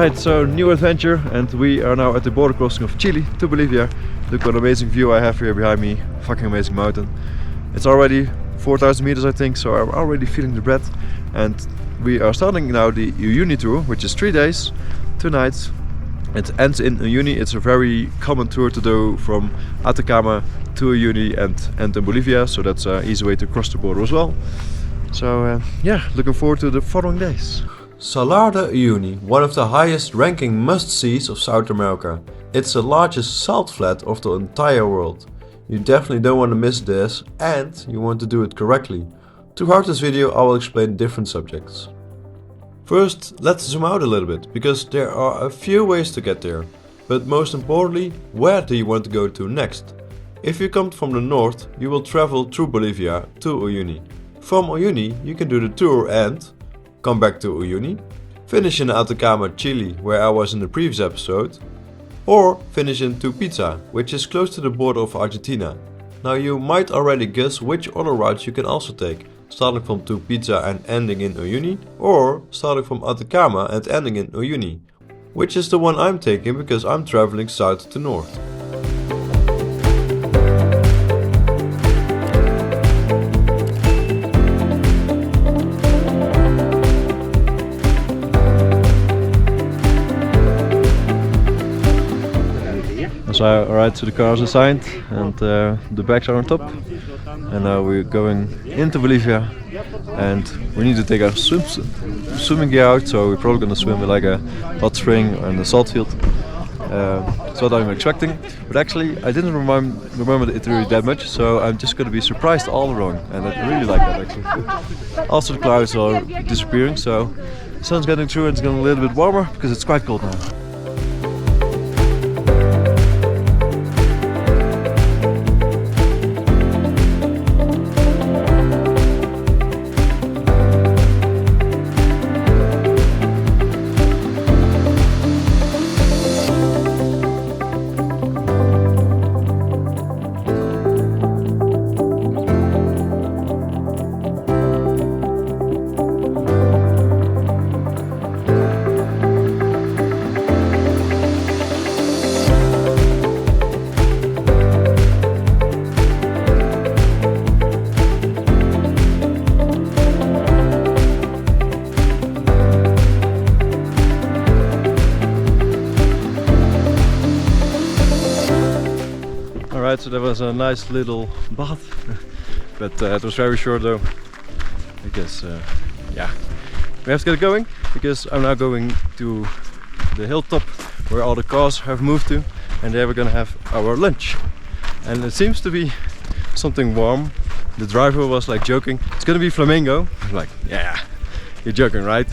Alright, so new adventure, and we are now at the border crossing of Chile to Bolivia. Look what an amazing view I have here behind me. Fucking amazing mountain. It's already 4,000 meters I think, so I'm already feeling the breath. And we are starting now the Uyuni tour, which is 3 days, 2 nights. It ends in Uyuni. It's a very common tour to do from Atacama to Uyuni and end in Bolivia, so that's an easy way to cross the border as well. So yeah, looking forward to the following days. Salar de Uyuni, one of the highest ranking must-sees of South America. It's the largest salt flat of the entire world. You definitely don't want to miss this, and you want to do it correctly. Throughout this video I will explain different subjects. First, let's zoom out a little bit, because there are a few ways to get there. But most importantly, where do you want to go to next? If you come from the north, you will travel through Bolivia to Uyuni. From Uyuni you can do the tour and come back to Uyuni, finish in Atacama, Chile, where I was in the previous episode, or finish in Tupiza, which is close to the border of Argentina. Now you might already guess which other routes you can also take, starting from Tupiza and ending in Uyuni, or starting from Atacama and ending in Uyuni, which is the one I'm taking because I'm traveling south to north. So alright, so the cars are signed and the bags are on top, and now we're going into Bolivia, and we need to take our swimming gear out, so we're probably gonna swim with like a hot spring and a salt field. That's what I'm expecting, but actually I didn't remember it really that much, so I'm just gonna be surprised all along, and I really like that actually. Also the clouds are disappearing, so the sun's getting through and it's getting a little bit warmer because it's quite cold now. Alright, so that was a nice little bath, but it was very short though, because yeah, we have to get going, because I'm now going to the hilltop where all the cars have moved to, and there we're gonna have our lunch. And it seems to be something warm. The driver was like joking, it's gonna be flamingo. I was like, yeah, you're joking, right?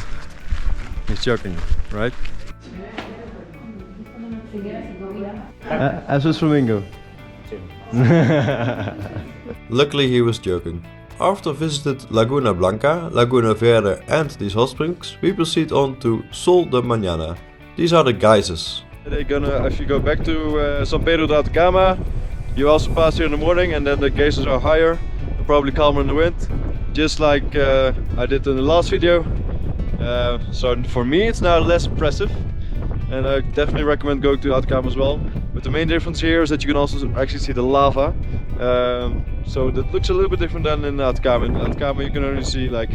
He's joking, right? As is flamingo. Luckily he was joking. After visited Laguna Blanca, Laguna Verde and these hot springs, we proceed on to Sol de Mañana. These are the geysers. They're gonna, if you go back to San Pedro de Atacama, you also pass here in the morning, and then the geysers are higher, probably calmer in the wind, just like I did in the last video. So for me it's now less impressive, and I definitely recommend going to Atacama as well. But the main difference here is that you can also actually see the lava. So that looks a little bit different than in Atacama. In Atacama you can only see like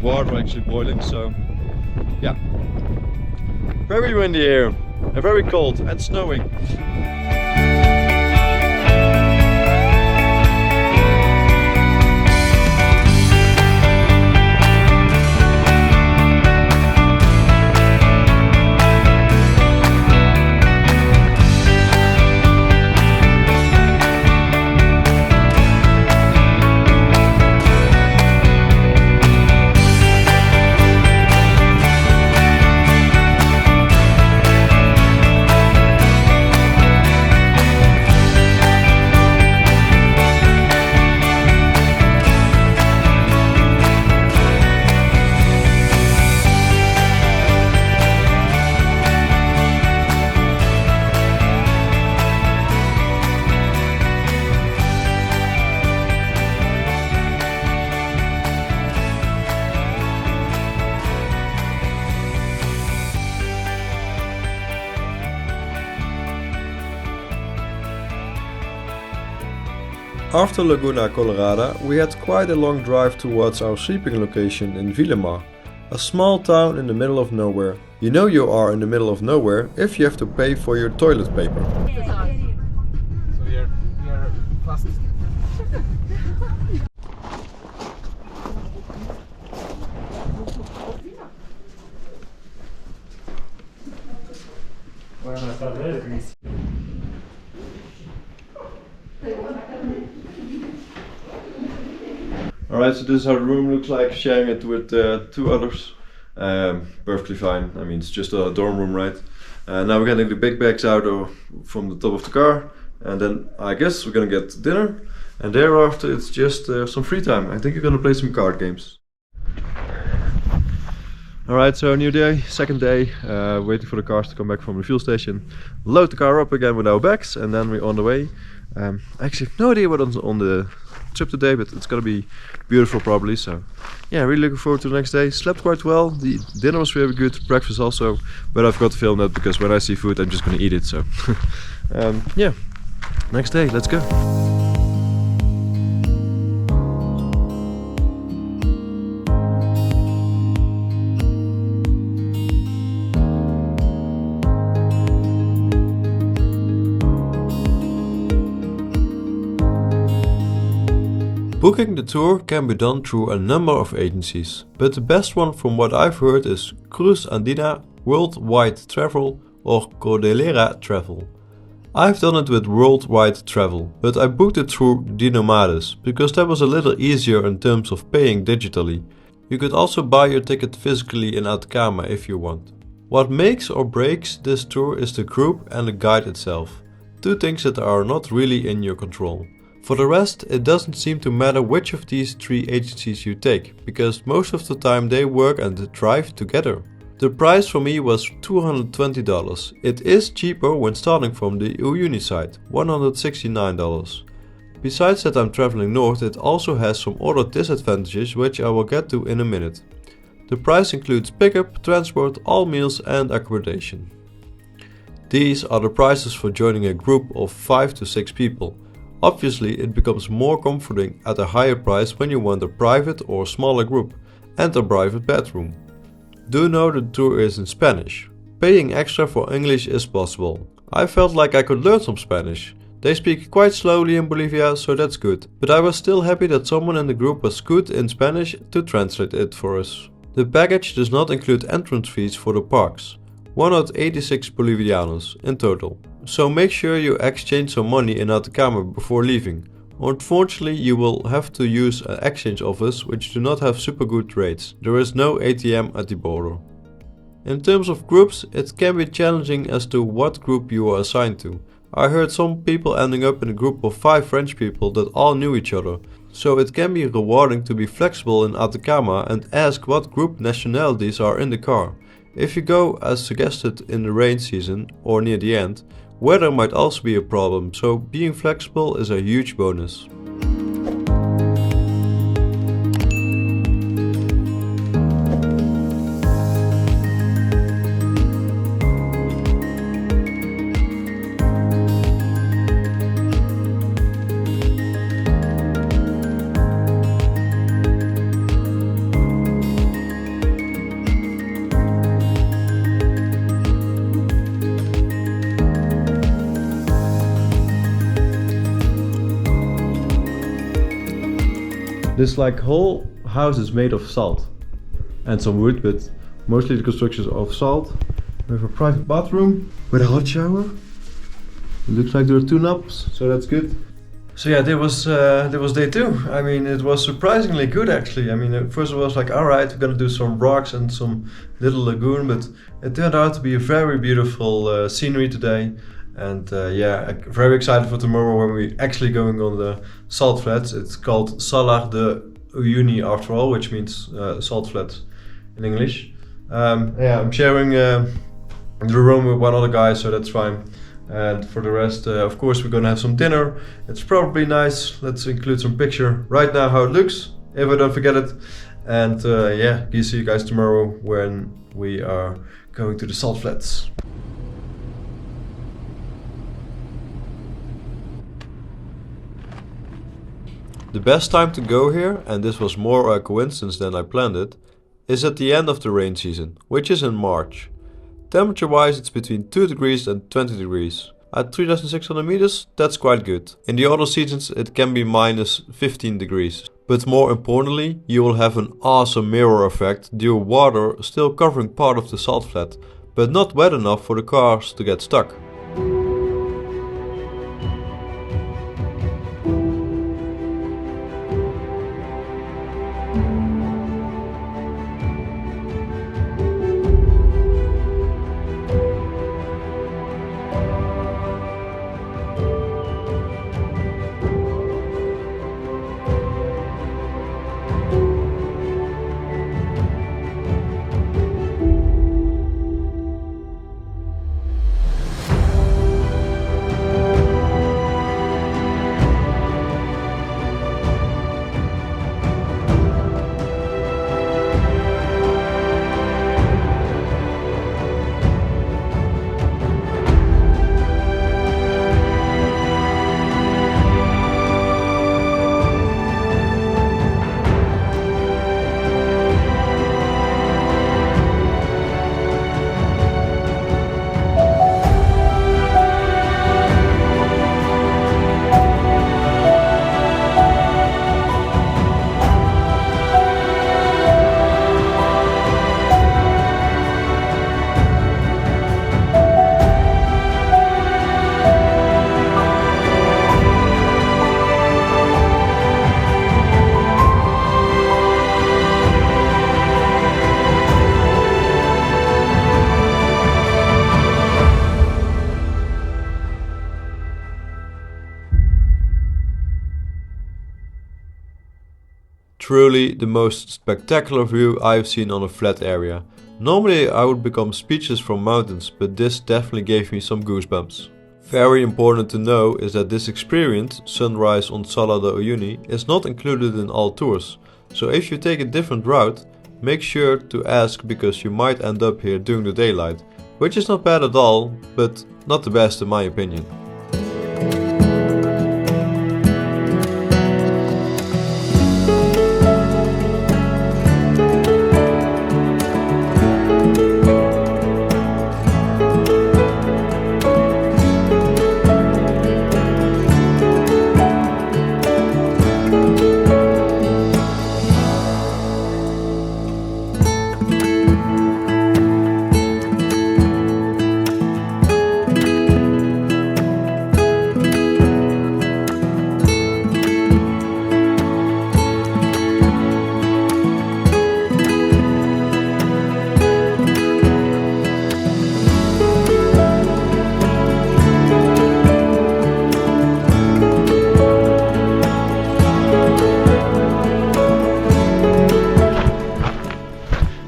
water actually boiling, so yeah. Very windy here, and very cold, and snowing. After Laguna Colorada, we had quite a long drive towards our sleeping location in Villamar, a small town in the middle of nowhere. You know you are in the middle of nowhere if you have to pay for your toilet paper. So we are fast. Alright, so this is how the room looks like, sharing it with two others. Perfectly fine. I mean, it's just a dorm room, right? Now we're getting the big bags out from the top of the car, and then I guess we're gonna get dinner, and thereafter it's just some free time. I think we're gonna play some card games. Alright, so new day, second day, waiting for the cars to come back from the fuel station. Load the car up again with our bags, and then we're on the way. I actually have no idea what's on the trip today, but it's gonna be beautiful probably. So yeah, really looking forward to the next day. Slept quite well, the dinner was very good, breakfast also, but I forgot to film that because when I see food I'm just gonna eat it. So yeah, next day, let's go. Booking the tour can be done through a number of agencies, but the best one from what I've heard is Cruise Andina, Worldwide Travel or Cordillera Travel. I've done it with Worldwide Travel, but I booked it through Dinomades because that was a little easier in terms of paying digitally. You could also buy your ticket physically in Atacama if you want. What makes or breaks this tour is the group and the guide itself, two things that are not really in your control. For the rest, it doesn't seem to matter which of these three agencies you take, because most of the time they work and drive together. The price for me was $220. It is cheaper when starting from the Uyuni side, $169. Besides that I'm traveling north, it also has some other disadvantages which I will get to in a minute. The price includes pickup, transport, all meals and accommodation. These are the prices for joining a group of 5 to 6 people. Obviously, it becomes more comforting at a higher price when you want a private or smaller group and a private bedroom. Do know the tour is in Spanish. Paying extra for English is possible. I felt like I could learn some Spanish. They speak quite slowly in Bolivia, so that's good, but I was still happy that someone in the group was good in Spanish to translate it for us. The package does not include entrance fees for the parks, 186 Bolivianos in total. So make sure you exchange some money in Atacama before leaving. Unfortunately, you will have to use an exchange office which do not have super good rates. There is no ATM at the border. In terms of groups, it can be challenging as to what group you are assigned to. I heard some people ending up in a group of 5 French people that all knew each other. So it can be rewarding to be flexible in Atacama and ask what group nationalities are in the car. If you go as suggested in the rain season or near the end, weather might also be a problem, so being flexible is a huge bonus. This like whole house is made of salt and some wood, but mostly the construction is of salt. We have a private bathroom with a hot shower. It looks like there are 2 knobs, so that's good. So yeah, that was day 2. I mean, it was surprisingly good actually. I mean, at first I was like, alright, we're gonna do some rocks and some little lagoon, but it turned out to be a very beautiful scenery today. And yeah, very excited for tomorrow when we're actually going on the salt flats. It's called Salar de Uyuni after all, which means salt flats in English. Yeah, I'm sharing the room with one other guy, so that's fine. And for the rest, of course, we're gonna have some dinner. It's probably nice. Let's include some picture right now how it looks, if I don't forget it. And yeah, I'll see you guys tomorrow when we are going to the salt flats. The best time to go here, and this was more a coincidence than I planned it, is at the end of the rain season, which is in March. Temperature wise it's between 2 degrees and 20 degrees. At 3600 meters that's quite good. In the other seasons it can be minus 15 degrees. But more importantly, you will have an awesome mirror effect due to water still covering part of the salt flat, but not wet enough for the cars to get stuck. Truly the most spectacular view I've seen on a flat area. Normally I would become speechless from mountains, but this definitely gave me some goosebumps. Very important to know is that this experience, sunrise on Salar de Uyuni, is not included in all tours. So if you take a different route, make sure to ask because you might end up here during the daylight, which is not bad at all, but not the best in my opinion.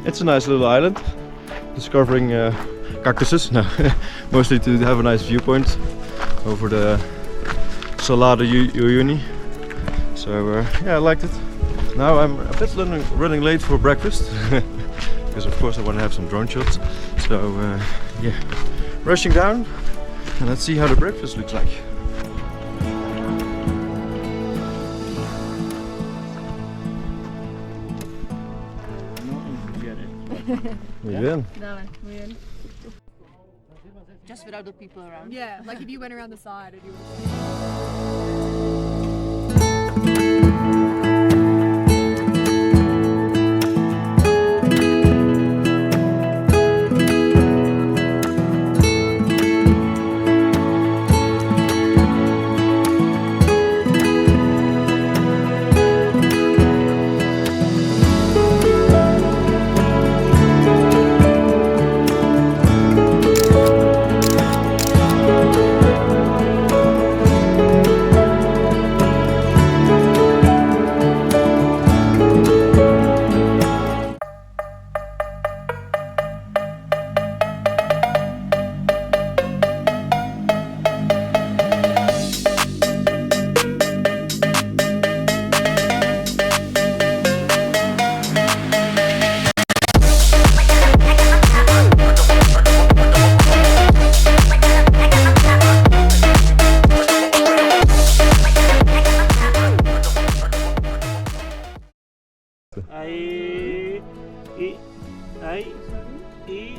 It's a nice little island, discovering cactuses, no, mostly to have a nice viewpoint over the Salar de Uyuni. So yeah, I liked it. Now I'm a bit running late for breakfast, because of course I want to have some drone shots. So yeah, rushing down, and let's see how the breakfast looks like. Muy bien. Just with other people around. Yeah, like if you went around the side and you y, ahí, y,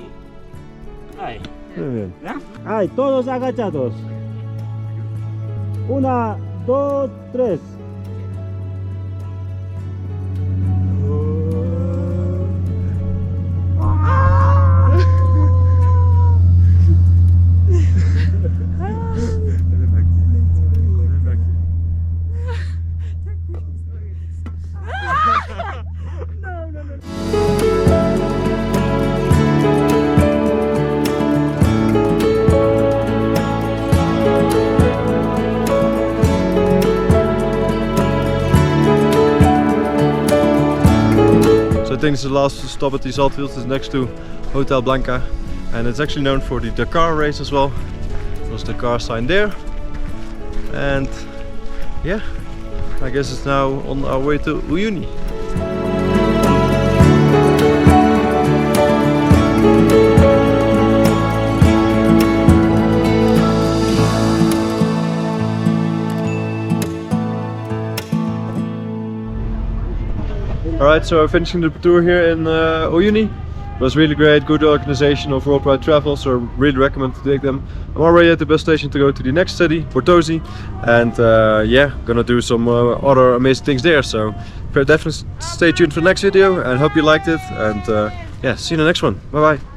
ahí. Muy bien. ¿Ya? Ahí, todos agachados. 1, 2, 3. So I think it's the last stop at the Saltfields. It's next to Hotel Blanca, and it's actually known for the Dakar race as well. There's the Dakar sign there, and yeah, I guess it's now on our way to Uyuni. Alright, so I'm finishing the tour here in Uyuni. It was really great, good organization of Worldwide Travel, so I really recommend to take them. I'm already at the bus station to go to the next city, Portosi, and yeah, gonna do some other amazing things there. So definitely stay tuned for the next video, and hope you liked it. And yeah, see you in the next one. Bye bye.